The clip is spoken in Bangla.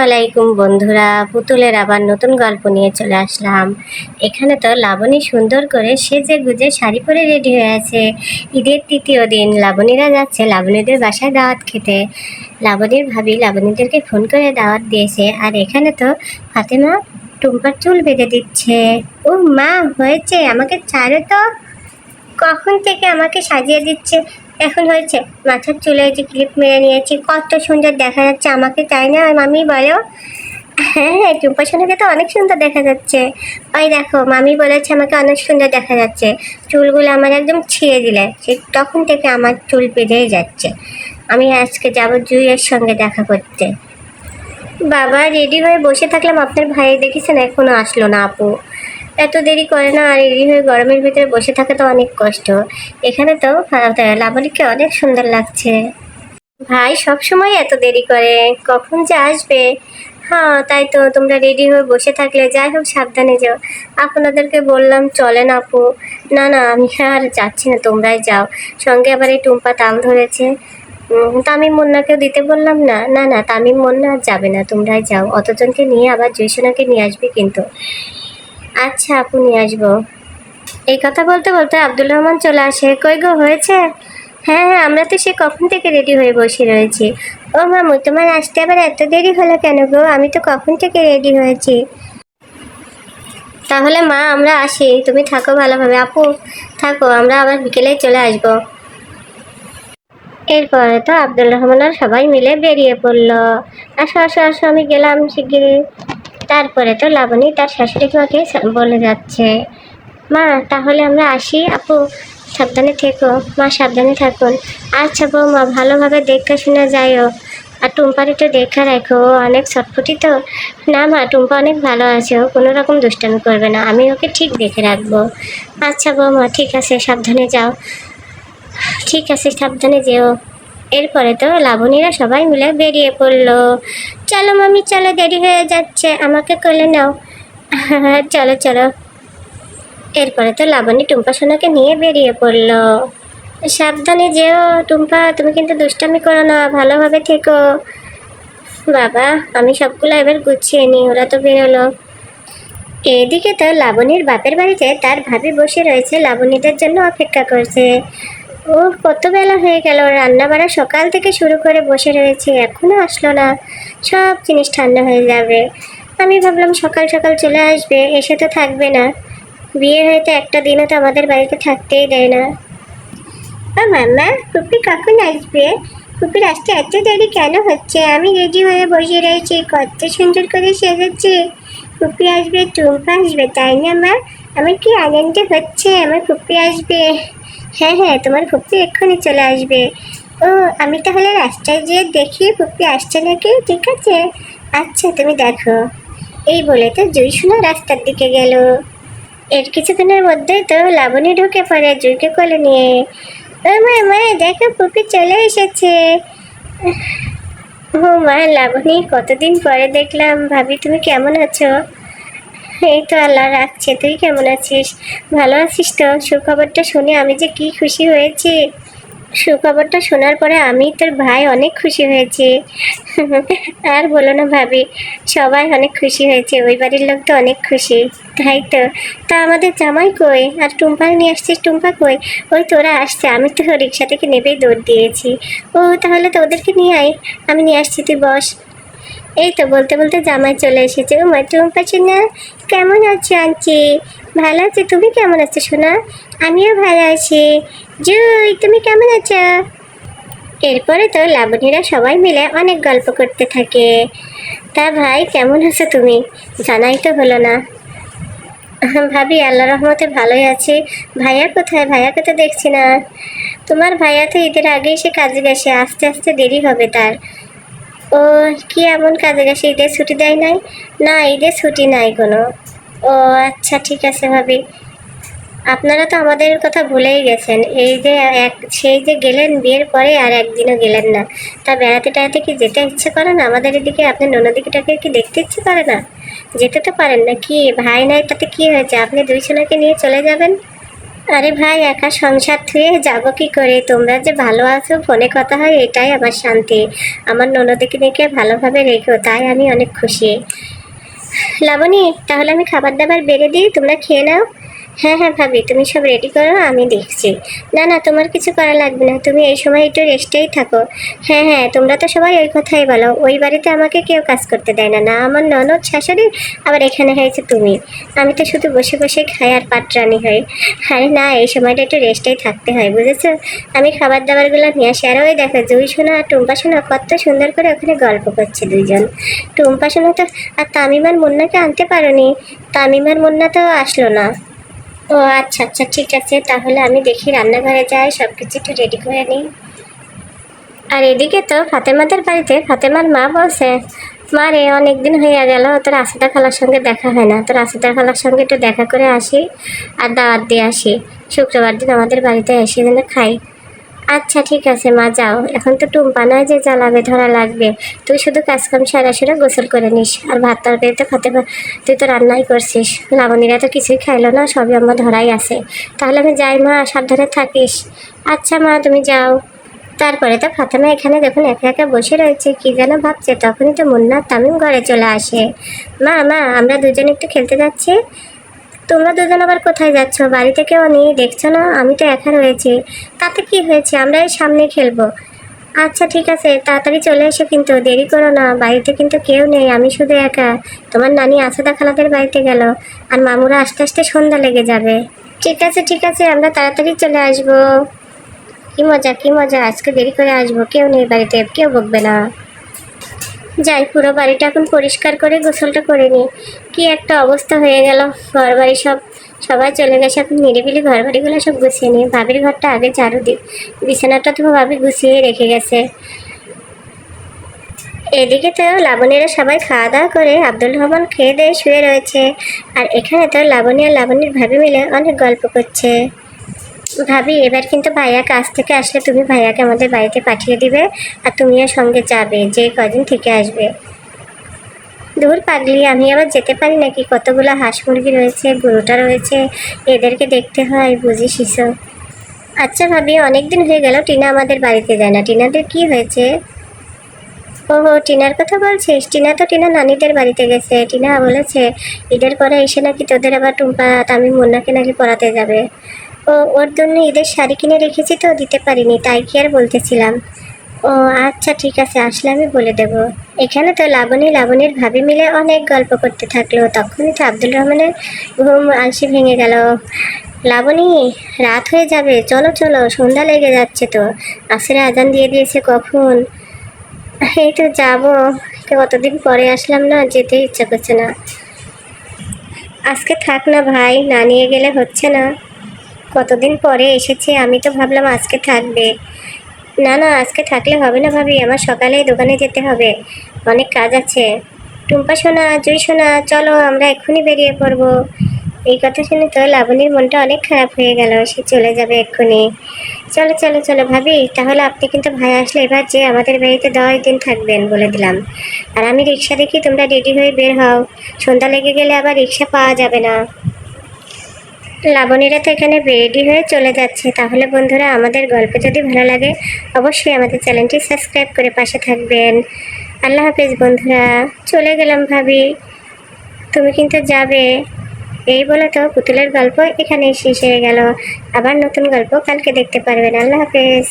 আলাইকুম বন্ধুরা, পুতুলের আবার নতুন গল্প নিয়ে চলে আসলাম। এখানে তো লাবণী সুন্দর করে সেজে গুজে শাড়ি পরে রেডি হয়ে আছে। ঈদের তৃতীয় দিন লাবণীরা যাচ্ছে লাবণীদের বাসায় দাওয়াত খেতে। লাবণীর ভাবি লাবণীদেরকে ফোন করে দাওয়াত দিয়েছে, আর এখানে তো ফাতেমা টুম্পার চুল বেঁধে দিচ্ছে। ও মা, হয়েছে, আমাকে ছাড়ো তো। কখন থেকে আমাকে সাজিয়ে দিচ্ছে, এখন হয়েছে। মাথার চুলে যে ক্লিপ মেরে নিয়েছি, কত সুন্দর দেখা যাচ্ছে আমাকে, তাই না মামি বলো? হ্যাঁ হ্যাঁ, টুম্পা সোনাকে তো অনেক সুন্দর দেখা যাচ্ছে। ওই দেখো, মামি বলেছে আমাকে অনেক সুন্দর দেখা যাচ্ছে। চুলগুলো আমার একদম ছিঁড়ে দিলে, সে তখন থেকে আমার চুল বেঁধেই যাচ্ছে। আমি আজকে যাবো জুইয়ের সঙ্গে দেখা করতে। বাবা, রেডি হয়ে বসে থাকলাম, আপনার ভাই দেখেছেন এখনো আসলো না। আপু এত দেরি করে না, আর রেডি হয়ে গরমের ভিতরে বসে থাকা তো অনেক কষ্ট। এখানে তো লাবণীকে অনেক সুন্দর লাগছে। ভাই সব সময় এত দেরি করে, কখন যে আসবে। হ্যাঁ তাই তো, তোমরা রেডি হয়ে বসে থাকলে, যাই হোক সাবধানে যাও। আপনাদেরকে বললাম চলেন আপু। না না, আমি আর যাচ্ছি না, তোমরাই যাও। সঙ্গে আবার এই টুম্পা তাল ধরেছে। তামিম মুন্নাকেও দিতে বললাম না। না না, তামিম মুন্না আর যাবে না, তোমরাই যাও। অতজনকে নিয়ে আবার জয়সোনাকে নিয়ে আসবে কিন্তু। আচ্ছা আপু, নিয়ে আসবো। এই কথা বলতে বলতে আব্দুল রহমান চলে আসে। কই গো, হয়েছে? হ্যাঁ হ্যাঁ, আমরা তো সে কখন থেকে রেডি হয়ে বসে রয়েছি। ও মামু, তোমার আসতে আবার এত দেরি হলো কেন গো? আমি তো কখন থেকে রেডি হয়েছি। তাহলে মা, আমরা আসি, তুমি থাকো ভালোভাবে। আপু থাকো, আমরা আবার বিকেলেই চলে আসবো। এরপরে তো আব্দুল রহমান আর সবাই মিলে বেরিয়ে পড়লো। আসো আসো আসো, আমি গেলাম শিগগিরই। তারপরে তো লাবণী তার শাশুড়ি মাকে বলে যাচ্ছে, মা তাহলে আমরা আসি। আপু সাবধানে থেকো। মা সাবধানে থাকুন। আচ্ছা বৌমা, ভালোভাবে দেখে শুনে যাইও। আর টুম্পার একটু দেখে রাখো, ও অনেক ছটফটি তো। না মা, টুম্পা অনেক ভালো আছে, ও কোনো রকম দুষ্টামি করবে না, আমি ওকে ঠিক দেখে রাখবো। আচ্ছা বৌমা, ঠিক আছে, সাবধানে যাও। ঠিক আছে, সাবধানে যেও। এরপরে তো লাবণীরা সবাই মিলে বেরিয়ে পড়লো। চলো মামি চলো, দেরি হয়ে যাচ্ছে, আমাকে কোলে নাও। চলো চলো। এরপরে তো লাবণী টুম্পা সোনাকে নিয়ে বেরিয়ে পড়লো। সাবধানে যেও টুম্পা, তুমি কিন্তু দুষ্টামি করো না, ভালোভাবে থেকো। বাবা, আমি সবগুলো এবার গুছিয়ে নিই, ওরা তো বেরোলো। এদিকে তো লাবণীর বাপের বাড়িতে তার ভাবি বসে রয়েছে, লাবণীদের জন্য অপেক্ষা করছে। ও কত বেলা হয়ে গেল, রান্না বাড়া সকাল থেকে শুরু করে বসে রয়েছে, এখনো আসলো না। সব জিনিস ঠান্ডা হয়ে যাবে। আমি ভাবলাম সকাল সকাল চলে আসবে, এসে তো থাকবে না। বিয়ে হয়তো একটা দিনও তো আমাদের বাড়িতে থাকতেই দেয় না। ও মাম্মা, পুপি কখন আসবে? পুপির আসতে এত দেরি কেন হচ্ছে? আমি রেডি হয়ে বসে রয়েছি, কত সুন্দর করে সেজেছি। পুপি আসবে, টুম্পা আসবে, তাই না মা? আমার কি আনন্দ হচ্ছে, আমার পুপি আসবে। হ্যাঁ হ্যাঁ, তোমার পুপি এক্ষুনি চলে আসবে। ও, আমি তাহলে রাস্তায় যেয়ে দেখি পুপি আসছে নাকি, ঠিক আছে? আচ্ছা তুমি দেখো। এই বলে তো জুইসোনা রাস্তার দিকে গেল। এর কিছুদিনের মধ্যেই তো লাবণী ঢুকে পড়ে জুইকে কোলে নিয়ে। ও মা মা, দেখো পুপি চলে এসেছে। ও মা, লাবণী কতদিন পরে দেখলাম। ভাবি তুমি কেমন আছো? এই তো আল্লাহ রাখছে, তুই কেমন আছিস? ভালো আছিস তো? সুখবরটা শুনে আমি যে কি খুশি হয়েছি। সুখবরটা শোনার পরে আমি তোর ভাই অনেক খুশি হয়েছে। আর বলো না ভাবি, সবাই অনেক খুশি হয়েছে, ওই বাড়ির লোক তো অনেক খুশি। তাই তো। তা আমাদের জামাই কই? আর টুম্পা নিয়ে আসছিস, টুম্পা কই? ওই তোরা আসছে, আমি তো রিক্সা থেকে নেবেই দৌড় দিয়েছি। ও তাহলে তো ওদেরকে নিয়ে আয়, আমি নিয়ে আসছি, তুই বস। এই তো বলতে বলতে জামাই চলে এসেছে। ও মা, টুম্পা সোনা কেমন আছো? আনছি ভালো আছে, তুমি কেমন আছো সোনা? আমিও ভালো আছি। জুই তুমি কেমন আছো? এরপরে তো লাবণীরা সবাই মিলে অনেক গল্প করতে থাকে। তা ভাই কেমন আছো তুমি? জানাই তো হলো না। ভাবি আল্লাহ রহমতে ভালোই আছি। ভাইয়া কোথায়? ভাইয়াকে তো দেখছি না। তোমার ভাইয়া তো ঈদের আগেই সে কাজে গেছে, আস্তে আস্তে দেরি হবে তার। ও, কি এমন কাজে গেছে, ঈদের ছুটি দেয় নাই? না, ঈদের ছুটি নাই কোনো। ও আচ্ছা, ঠিক আছে ভাবি। আপনারা তো আমাদের কথা ভুলেই গেছেন। এই যে সেই যে গেলেন বিয়ের পরে, আর একদিনও গেলেন না। তা বেড়াতে টেড়াতে কি যেতে ইচ্ছে করে না আমাদের এদিকে? আপনার ননদিকেটাকে কি দেখতে ইচ্ছে করে না? যেতে তো পারেন না। কি ভাই নাই তাতে কি হয়েছে, আপনি দুই জনকে নিয়ে চলে যাবেন। আরে ভাই, একা সংসার থুয়ে যাবো কি করে? তোমরা যে ভালো আছো, ফোনে কথা হয়, এটাই আমার শান্তি। আমার ননদকে দেখে ভালোভাবে রেখো, তাই আমি অনেক খুশি। লাবণী, তাহলে আমি খাবার দাবার বেড়ে দিই, তোমরা খেয়ে নাও। হ্যাঁ হ্যাঁ ভাবি, তুমি সব রেডি করো, আমি দেখছি। না না, তোমার কিছু করা লাগবে না, তুমি এই সময় একটু রেস্টেই থাকো। হ্যাঁ হ্যাঁ, তোমরা তো সবাই ওই কথাই বলো, ওই বাড়িতে আমাকে কেউ কাজ করতে দেয় না, না আমার ননদ শাশুড়ি, আবার এখানে হয়েছে তুমি। আমি তো শুধু বসে বসে খাই আর পাটরানি হই। আরে না, এই সময়টা একটু রেস্টেই থাকতে হয়, বুঝেছো? আমি খাবার দাবারগুলো নিয়ে আসি। আর ওই দেখো, জুই সোনা আর টুম্পা সোনা কত সুন্দর করে ওখানে গল্প করছে দুইজন। টুম্পা সোনা তো, আর তামিমার মুন্নাকে আনতে পারোনি? তামিমার মুন্না তো আসলো না। ও আচ্ছা আচ্ছা, ঠিক আছে, তাহলে আমি দেখি রান্নাঘরে যাই, সব কিছু একটু রেডি করে নিই। আর এদিকে তো ফাতেমাদের বাড়িতে ফাতেমার মা বলছে, মা রে, অনেকদিন হয়ে গেল তোর রাসেদা খালার সঙ্গে দেখা হয় না, তোর রাসেদা খালার সঙ্গে একটু দেখা করে আসি আর দাওয়াত দিয়ে আসি। শুক্রবার দিন আমাদের বাড়িতে এসে যেন খাই। আচ্ছা ঠিক আছে মা, যাও, এখন তো টুম্পা নয় যে জ্বালাবে ধরা লাগবে। তুই শুধু কাজকাম সারা সেরা গোসল করে নিস, আর ভাত তরকারি তো তুই তো রান্নাই করছিস। লাবণীরা তো কিছুই খাইলো না, সবই আমার ধরাই আছে। তাহলে আমি যাই মা, সাবধানে থাকিস। আচ্ছা মা, তুমি যাও। তারপরে তো ফাতেমা এখানে দেখুন একা একা বসে রয়েছে, কি যেন ভাবছে। তখনই তো মুন্না তামিম ঘরে চলে আসে। মা মা, আমরা দুজন একটু খেলতে যাচ্ছি। তোমরা দুজন আবার কোথায় যাচ্ছ? বাড়িতে কেউ নেই দেখছো না? আমি তো একা রয়েছি। তাতে কি হয়েছে, আমরা এই সামনে খেলবো। আচ্ছা ঠিক আছে, তাড়াতাড়ি চলে এসো, কিন্তু দেরি করো না, বাড়িতে কিন্তু কেউ নেই, আমি শুধু একা। তোমার নানি আসাদা খালাদের বাড়িতে গেল, আর মামুরা আস্তে আস্তে সন্ধ্যা লেগে যাবে। ঠিক আছে ঠিক আছে, আমরা তাড়াতাড়ি চলে আসবো। কি মজা কি মজা, আজকে দেরি করে আসবো, কেউ নেই বাড়িতে, কেউ বকবে না। যাই, পুরো বাড়িটা এখন পরিষ্কার করে গোসলটা করে নিই। কি একটা অবস্থা হয়ে গেল, ঘর বাড়ি সবাই চলে গেছে, এখন নিরিবিলি ঘর বাড়িগুলো সব গুছিয়ে নিই। ভাবির ঘরটা আগে ঝাড়ু দিই, বিছানাটা তো ভাবি গুছিয়ে রেখে গেছে। এদিকে তো লাবণীরা সবাই খাওয়া দাওয়া করে আব্দুল রহমান খেয়ে দিয়ে শুয়ে রয়েছে। আর এখানে তো লাবণী আর লাবণীর ভাবি মিলে অনেক গল্প করছে। ভাবি, এবার কিন্তু ভাইয়া কাজ থেকে আসলে তুমি ভাইয়াকে আমাদের বাড়িতে পাঠিয়ে দিবে, আর তুমিও সঙ্গে যাবে, যে কদিন থেকে আসবে। দূর পাগলি, আমি আবার যেতে পারি নাকি? কতগুলো হাঁস মুরগি রয়েছে, গরুটা রয়েছে, এদেরকে দেখতে হয়, বুঝিস। আচ্ছা ভাবি, অনেকদিন হয়ে গেল টিনা আমাদের বাড়িতে যায় না, টিনাদের কি হয়েছে? ও টিনার কথা বলছিস? টিনা নানিদের বাড়িতে গেছে। টিনা বলেছে ঈদের পরে এসে নাকি তোদের আবার টুম্পা তামিম মুন্নাকে নাকি পড়াতে যাবে। ওর জন্য ঈদের শাড়ি কিনে রেখেছি তো, দিতে পারিনি, তাই কি আর বলতেছিলাম। ও আচ্ছা ঠিক আছে, আসলে আমি বলে দেবো। এখানে তো লাবণীর ভাবি মিলে অনেক গল্প করতে থাকলো। তখনই তো আব্দুল রহমানের ঘুম আলসি ভেঙে গেল। লাবণী, রাত হয়ে যাবে, চলো চলো, সন্ধ্যা লেগে যাচ্ছে তো, আসরে আজান দিয়ে দিয়েছে কখন। এই তো যাবো, কতদিন পরে আসলাম না, যেতে ইচ্ছা করছে না। আজকে থাক না ভাই, না নিয়ে গেলে হচ্ছে না। কতদিন পরে এসেছে, আমি তো ভাবলাম আজকে থাকবে। না না, আজকে থাকলে হবে না ভাবি, আমার সকালেই দোকানে যেতে হবে, অনেক কাজ আছে। টুম্পা সোনা, জুই সোনা, চলো আমরা এক্ষুনি বেরিয়ে পড়বো। এই কথা শুনে তো লাবণীর মনটা অনেক খারাপ হয়ে গেল, সে চলে যাবে এক্ষুনি। চলো চলো চলো ভাবি, তাহলে আপনি কিন্তু ভাই আসলে এবার যে আমাদের বাড়িতে 10 দিন থাকবেন বলে দিলাম। আর আমি রিক্সা দেখি, তোমরা রেডি হয়ে বের হও, সন্ধ্যা লেগে গেলে আবার রিক্সা পাওয়া যাবে না। লাবণীরা তো এখানে রেডি হয়ে চলে যাচ্ছে। তাহলে বন্ধুরা, আমাদের গল্প যদি ভালো লাগে অবশ্যই আমাদের চ্যানেলটি সাবস্ক্রাইব করে পাশে থাকবেন। আল্লাহ হাফেজ বন্ধুরা, চলে গেলাম ভাবি, তুমি কিন্তু যাবে। এই বলে তো পুতুলের গল্প এখানেই শেষ হয়ে গেল। আবার নতুন গল্প কালকে দেখতে পারবেন। আল্লাহ হাফেজ।